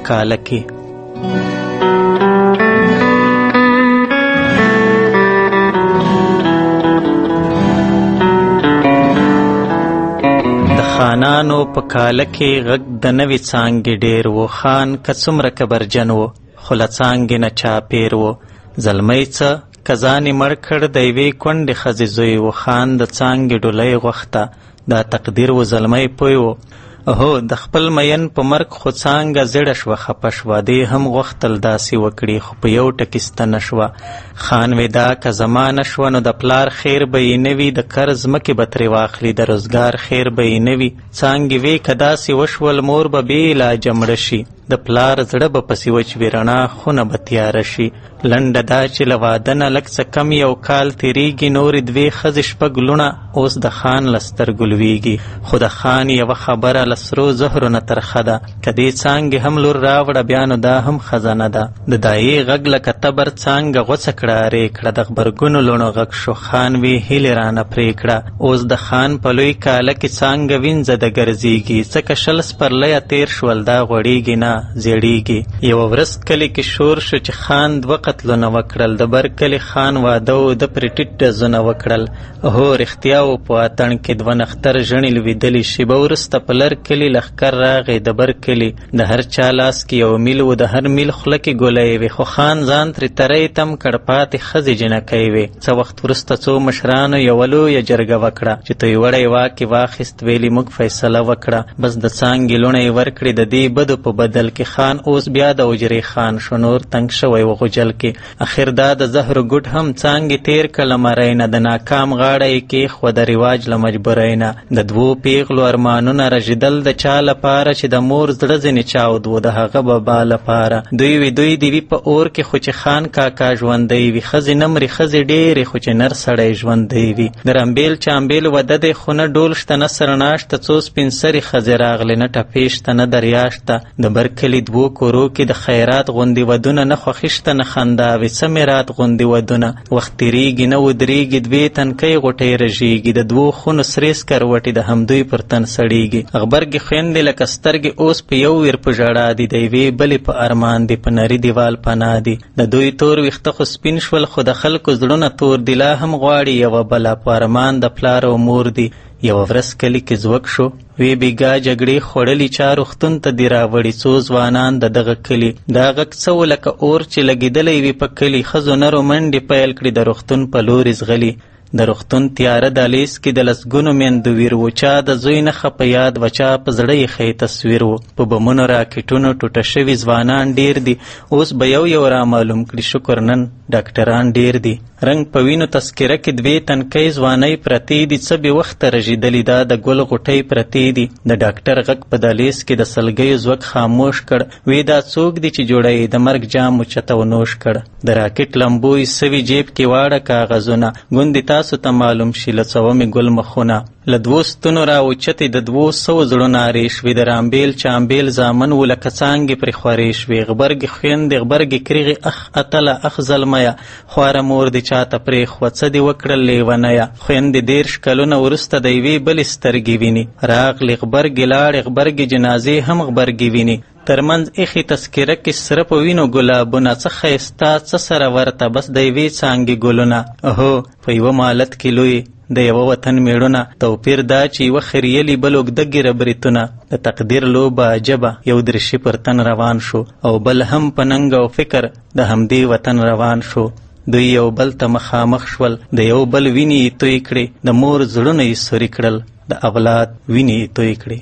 کاله کې. خانانو په کاله کې غږ د نوې څانګې ډېر و. خان که څومره کبرجن و خو له څانګې نه چاپېر و. زلمی څه که ځان یې مړ کړ د یوې کونډې ښځې زوی و. خان د څانګې ډولۍ غوښته دا تقدیر و. زلمی پوی و هو د خپل مین په مرګ خو څانګه زړه شوه خفه شوه. دې هم غوښتل داسې وکړي خو په یو ټکي ستنه شوه. خان وې دا که زما نه شوه نو د پلار خیر به یې نه وي. د کر ځمکې به ترې واخلي د روزګار خیر به یې نه وي. څانګې وې که داسې وشول مور به بې علاجه مړه شي. د پلار زړه به پسې وچ وي رڼا خونه به تیاره شي. لنډه دا چې له واده نه لږ څه کم یو کال تېرېږي. نورې دوې ښځې شپږ لوڼه اوس د خان له سترګو لوېږي. خو د خان یوه خبره له سرو زهرو نه ترخه ده. که دې څانګې هم لور راوړه بیا نو دا هم خزانه ده. د دایې غږ لکه تبر څانګه غوڅه کړه ارې کړه. د غبرګونو لوڼو غږ شو. خان وې هیلې رانه پرې کړه. اوس د خان په لوی کاله کې څانګه وینځه د ګرځېږي. څکه شل سپرلیه تېر شول دا غوړېږي نه زیړېږي. یوه ورځ کلي کې شور شو چې خان 2 قتلونه وکړل. د بر کلي خان واده و د پرې ټیټ ډزونه وکړل. هو رښتیا و په اتڼ کې 2 نښتر ژڼې لوېدلې. شېبه وروسته په لر کلي لښکر راغی د بر کلي. د هر چا لاس کې یو میل و د هر میل خوله کې ګولۍ وې. خو خان ځان ترې تری تم کړ پاتې ښځې جنکۍ وې. څه وخت وروسته څو مشرانو یوه لویه جرګه وکړه چې تویوړی واک یې واخیست. ویلې موږ فیصله وکړه بس د څانګې لوڼه یې ورکړې د دې بدو په بدل کې. خان اوس بیا د اجرې خان شو. نور تنګ شوی و غوجل کې. اخر دا د زهرو ګوټ هم څانګې تیر کړه مرۍ نه. د ناکام غاړه یې کېښوه د رواج له مجبورۍ نه. د 2 پیغلو ارمانونه رژېدل د چا لپاره چې د مور زړه ځینې چاود و د هغه بابا لپاره. دوی دې وي په اور کې خو چې خان کاکا ژوندی وي. ښځې نه مري ښځې ډېرې خو چې نر سړی ژوندی وي. د رمبېل چامبېل وده دی خو نه ډول شته نه سرنا شته. څو سپین سرې ښځې راغلې نه ټپې شته نه دریا شته. د بر کلي 2 کورو کې د خیرات غوندې ودونه نه خوښي شته نه خندا وي. څه میرات غوندې ودونه وخت تېرېږي نه ودرېږي. 2 تنکۍ غوټۍ رژېږي. د 2 خونو سرې سکروټې د همدوی پر تن سړېږي. غبرګې خویندې لکه سترګې اوس په یو ویر په ژړا دي. د یوې بلې په ارمان دي په نري دیوال پناه دي. د دوی تور ویښته خو سپین شول خو د خلکو زړونه تور دي. لا هم غواړي یوه بله په ارمان د پلار او مور دي. یوه ورځ کلي کې زوږ شو. وی بیګا جګړې خوړلي چا روغتون ته دي راوړي. څو ځوانان د دغه کلي. دا غږ څه و لکه اور چې لګېدلی وي په کلي. ښځو نرو منډې پیل کړي د روغتون په لورې ځغلي. د روغتون تیاره دهلیز کې د لسګونو میندو ویر و. چا د زوی نښه په یاد و چا په زړه یې ښی تصویر و. په بمونو راکټونو ټوټه شوي ځوانان ډیر دي. اوس به یو را معلوم کړي شکر نن ډاکټران ډیر دي. رنګ په وینو تذکره کې 2 تنکۍ ځوانۍ پرتې دي. څه بې وخته رژېدلي دا د ګل غوټۍ پرتې دي. د ډاکټر غږ په دهلیز کې د سلګیو زوږ خاموش کړ. وی دا څوک دي چې جوړوي د مرګ جام اوچته و نوش کړ. د راکټ لمبو یې سوي جیب کې واړه کاغذونه. ګوندې تاسو ته معلوم شي له څومې ګل مخونه. له 2 ستونو را اوچتې د 200 زړونه ارې شوې. د رامبېل چامبېل زامن و لکه څانګې پرې خورې شوې. غبرګې خویندې غبرګې کریغې اخ اتله اخ زلمیه. خواره مور دې چاته پرېښوه څه دې وکړل لیونیه. خویندې 13 کلونه وروسته د یوې بلې سترګې ویني. راغلې غبرګې لاړې غبرګې جنازې هم غبرګې ویني. ترمنځ ایخي تذکره کې سره په وینو ګلابونه. څه ښایسته څه سره ورته بس د یوې څانګې ګلونه. هو په یوه مالت کې لوی د یوه وطن میړونه. توپیر دا چې یوه خریلي بل اوږده ږیره بریتونه. د تقدیر لوبه عجبه. یو درشي پر تن روان شو او بل هم په ننګ او فکر د همدې وطن روان شو. دوی یو بل ته مخامخ شول. د یو بل وینې یې توی کړې. د مور زړونه یې سوري کړل. د اولاد وینې یې توی کړې.